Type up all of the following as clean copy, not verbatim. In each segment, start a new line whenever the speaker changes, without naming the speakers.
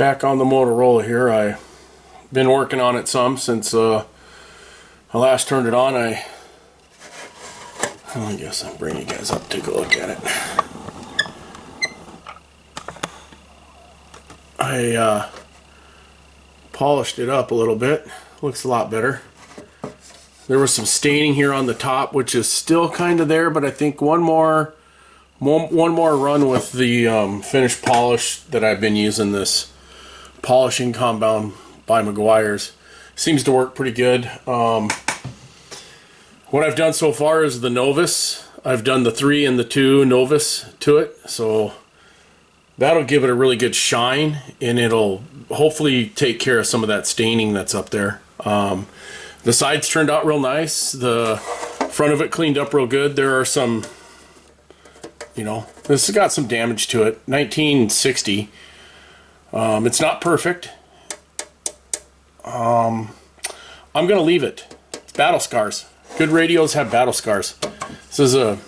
Back on the Motorola here. I've been working on it some since I last turned it on. I guess I'll bring you guys up, take a look at it. I polished it up a little bit. Looks a lot better. There was some staining here on the top, which is still kind of there, but I think one more run with the finished polish that I've been using, this polishing compound by Meguiar's, seems to work pretty good. What I've done so far is the Novus. I've done the 3 and the 2 Novus to it, so that'll give it a really good shine, and it'll hopefully take care of some of that staining that's up there. The sides turned out real nice. The front of it cleaned up real good. There are some, this has got some damage to it. 1960. It's not perfect. I'm gonna leave it. It's battle scars. Good radios have battle scars. This is a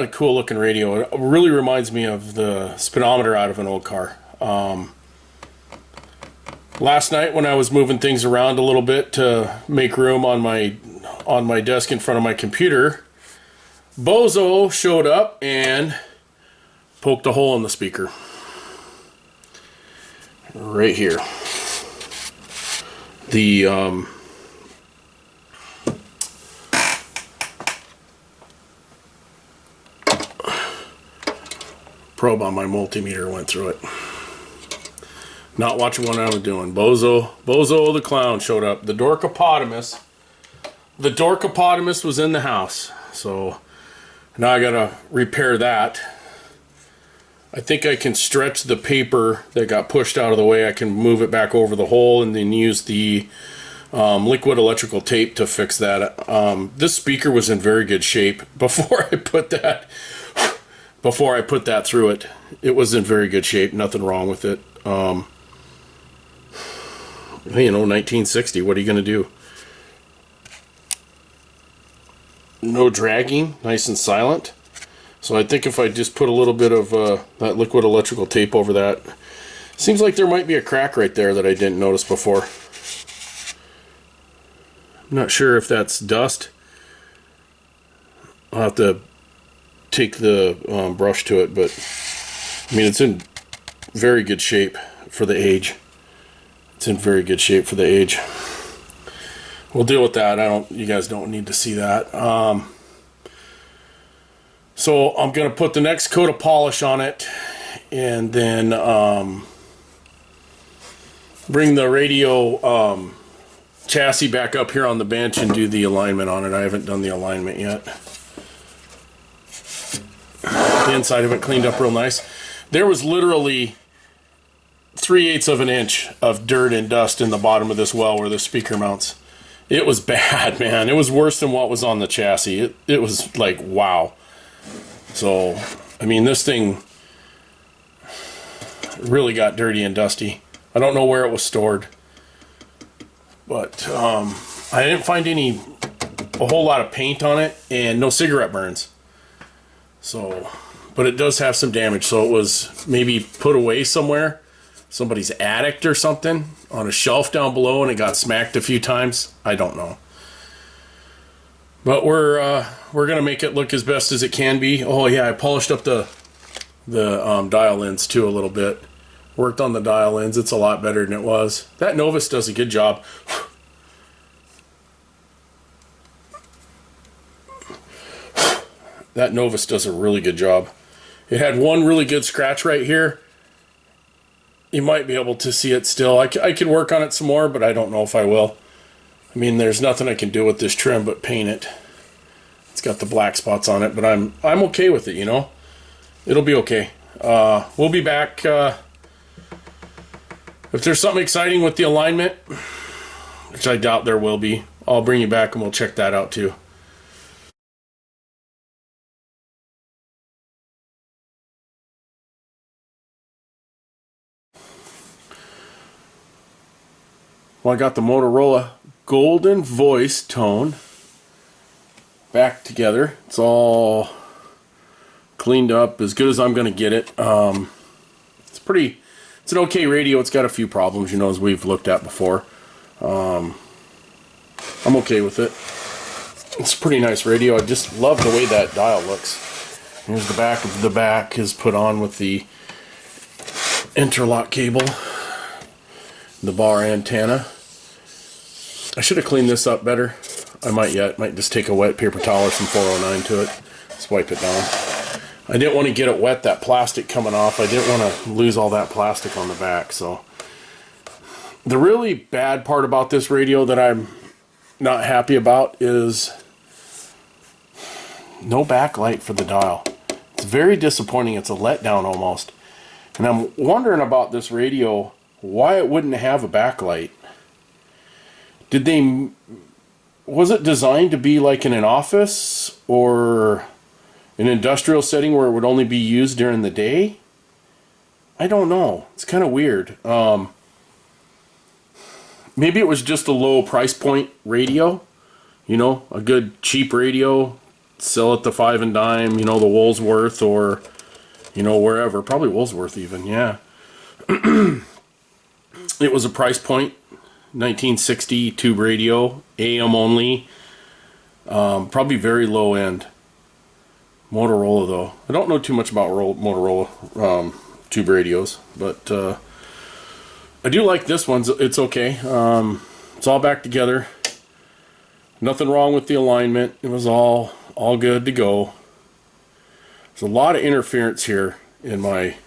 cool looking radio. It really reminds me of the speedometer out of an old car. Last night when I was moving things around a little bit to make room on my desk in front of my computer, Bozo showed up and poked a hole in the speaker. Right here. The probe on my multimeter went through it. Not watching what I was doing. Bozo the clown showed up. The Dorkopotamus was in the house. So now I gotta repair that. I think I can stretch the paper that got pushed out of the way. I can move it back over the hole and then use the liquid electrical tape to fix that. This speaker was in very good shape before I put that through it. It was in very good shape. Nothing wrong with it. 1960. What are you gonna do? No dragging. Nice and silent. So I think if I just put a little bit of that liquid electrical tape over that, seems like there might be a crack right there that I didn't notice before. I'm not sure if that's dust. I'll have to take the brush to it, but I mean, it's in very good shape for the age. It's in very good shape for the age. We'll deal with that. You guys don't need to see that. So I'm going to put the next coat of polish on it, and then bring the radio chassis back up here on the bench and do the alignment on it. I haven't done the alignment yet. The inside of it cleaned up real nice. There was literally 3/8 of an inch of dirt and dust in the bottom of this well where the speaker mounts. It was bad, man. It was worse than what was on the chassis. It was like, wow. So, I mean, this thing really got dirty and dusty. I don't know where it was stored, but I didn't find a whole lot of paint on it, and no cigarette burns. So, but it does have some damage. So it was maybe put away somewhere, somebody's attic or something, on a shelf down below, and it got smacked a few times. I don't know. But we're gonna make it look as best as it can be. Oh yeah, I polished up the dial ends too a little bit. Worked on the dial ends. It's a lot better than it was. That Novus does a good job. That Novus does a really good job. It had one really good scratch right here. You might be able to see it still. I could work on it some more, but I don't know if I will. I mean, there's nothing I can do with this trim but paint it. It's got the black spots on it, but I'm okay with it, It'll be okay. We'll be back. If there's something exciting with the alignment, which I doubt there will be, I'll bring you back and we'll check that out too. Well, I got the Motorola Golden Voice Tone back together. It's all cleaned up as good as I'm going to get it. It's pretty It's an okay radio. It's got a few problems, you know, as we've looked at before. I'm okay with it. It's a pretty nice radio. I just love the way that dial looks. Here's the back of the back is put on with the interlock cable, the bar antenna. I should have cleaned this up better. I might just take a wet paper towel or some 409 to it. Just wipe it down. I didn't want to get it wet, that plastic coming off. I didn't want to lose all that plastic on the back. So the really bad part about this radio that I'm not happy about is no backlight for the dial. It's very disappointing. It's a letdown almost. And I'm wondering about this radio, why it wouldn't have a backlight. Was it designed to be like in an office or an industrial setting where it would only be used during the day? I don't know. It's kind of weird. Maybe it was just a low price point radio. You know, a good cheap radio. Sell at the 5 and dime, you know, the Woolsworth or, you know, wherever. Probably Woolsworth even, yeah. It was a price point. 1960 tube radio. AM only. Probably very low end. Motorola, though. I don't know too much about Motorola tube radios, but I do like this one. It's okay. It's all back together. Nothing wrong with the alignment. It was all good to go. There's a lot of interference here in my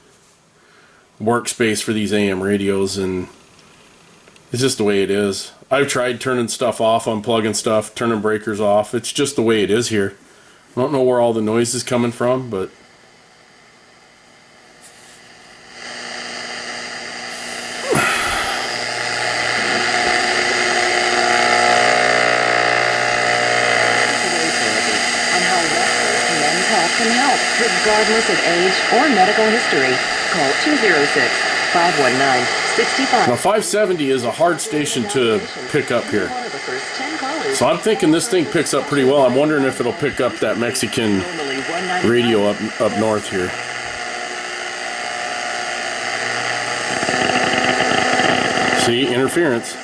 workspace for these AM radios, and it's just the way it is. I've tried turning stuff off, unplugging stuff, turning breakers off. It's just the way it is here. I don't know where all the noise is coming from, but
can help, regardless of age or medical history. Call 206-519-65.
now 570 is a hard station to pick up here. So I'm thinking this thing picks up pretty well. I'm wondering if it'll pick up that Mexican radio up north here. See, interference.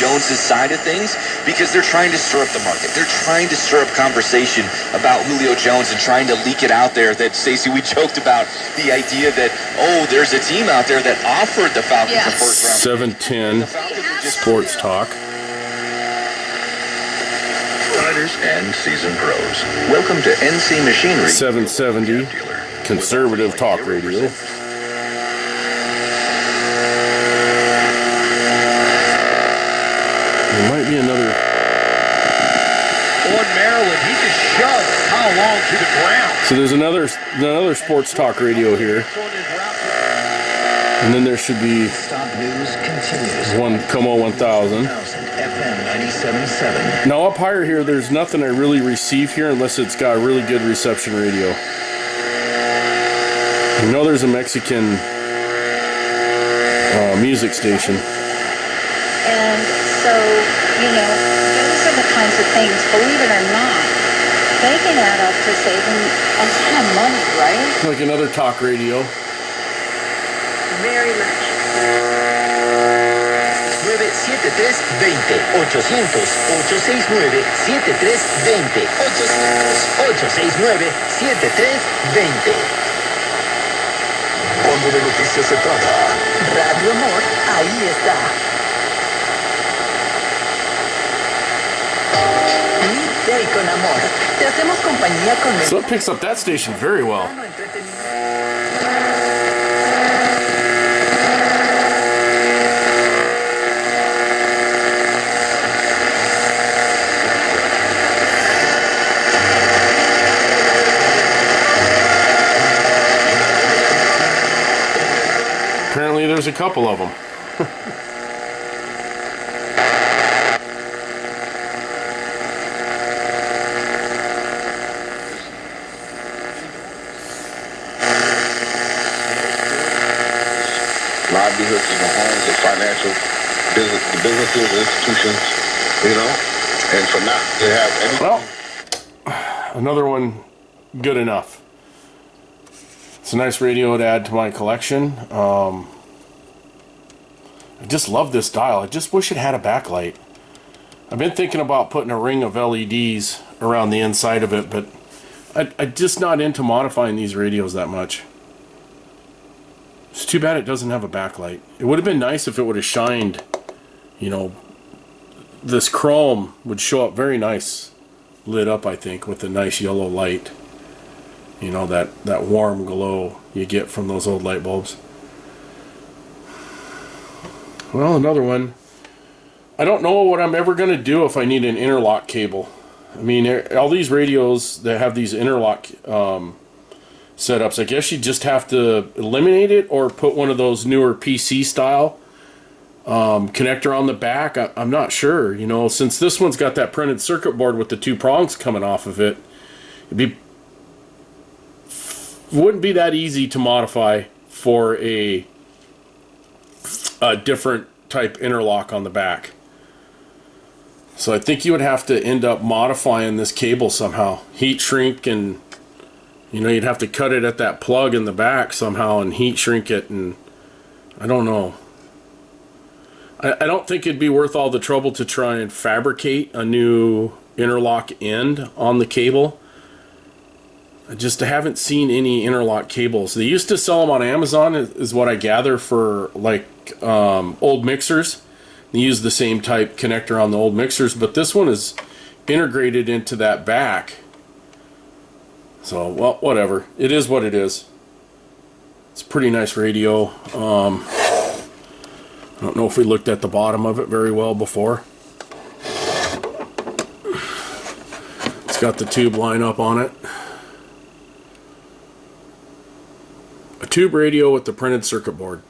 Jones's side of things, because they're trying to stir up the market. They're trying to stir up conversation about Julio Jones and trying to leak it out there that, Stacey, we joked about the idea that, oh, there's a team out there that offered the Falcons a first round.
710 Sports Talk.
Riders and seasoned pros. Welcome to NC Machinery.
770 Conservative Talk Radio. There might be another.
Ordinarily, he just shoves Kyle Long to the ground.
So there's another sports talk radio here, and then there should be one Como 1000. Now up higher here, there's nothing I really receive here unless it's got a really good reception radio. You know, there's a Mexican music station.
And so, you know, those are the kinds of things, believe it or not, they can add up to saving a ton of money, right?
Like another talk radio.
Very much.
977-800-800-869-869-869-869-869.
Cuando de noticias se trata,
Radio Amor, ahí está. Midday con amor. Te hacemos compañía con
So it picks up that station very well. Apparently there's a couple of them.
livelihoods in the homes of financial
businesses, institutions, you know, and for not to have any.
Well, another one, good enough. It's a nice radio to add to my collection. I just love this dial. I just wish it had a backlight. I've been thinking about putting a ring of LEDs around the inside of it, but I'm just not into modifying these radios that much. It's too bad it doesn't have a backlight. It would have been nice if it would have shined, you know, this chrome would show up very nice lit up, I think, with a nice yellow light. You know, that warm glow you get from those old light bulbs. Well, another one. I don't know what I'm ever going to do if I need an interlock cable. I mean, all these radios that have these interlock setups, I guess you just have to eliminate it or put one of those newer PC style connector on the back. I'm not sure. You know, since this one's got that printed circuit board with the two prongs coming off of it, wouldn't be that easy to modify for a different type interlock on the back. So I think you would have to end up modifying this cable somehow. Heat shrink, and you know, you'd have to cut it at that plug in the back somehow and heat shrink it, and I don't know. I don't think it'd be worth all the trouble to try and fabricate a new interlock end on the cable. I just haven't seen any interlock cables. They used to sell them on Amazon, is what I gather, for like old mixers. They use the same type connector on the old mixers, but this one is integrated into that back. So, well, whatever. It is what it is. It's a pretty nice radio. I don't know if we looked at the bottom of it very well before. It's got the tube line up on it. A tube radio with the printed circuit board.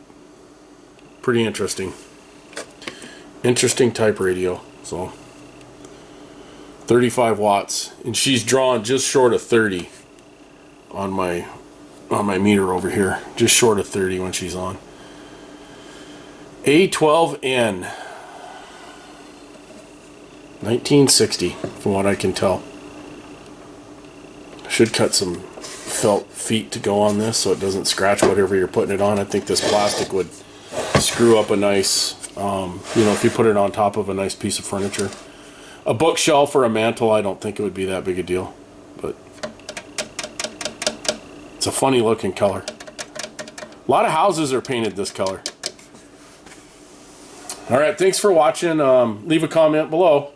Pretty interesting. Interesting type radio. So 35 watts, and she's drawn just short of 30 on my meter over here. Just short of 30 when she's on. A12N 1960 from what I can tell. Should cut some felt feet to go on this so it doesn't scratch whatever you're putting it on. I think this plastic would screw up a nice, you know, if you put it on top of a nice piece of furniture. A bookshelf or a mantle, I don't think it would be that big a deal, but it's a funny looking color. A lot of houses are painted this color. All right, thanks for watching. Leave a comment below.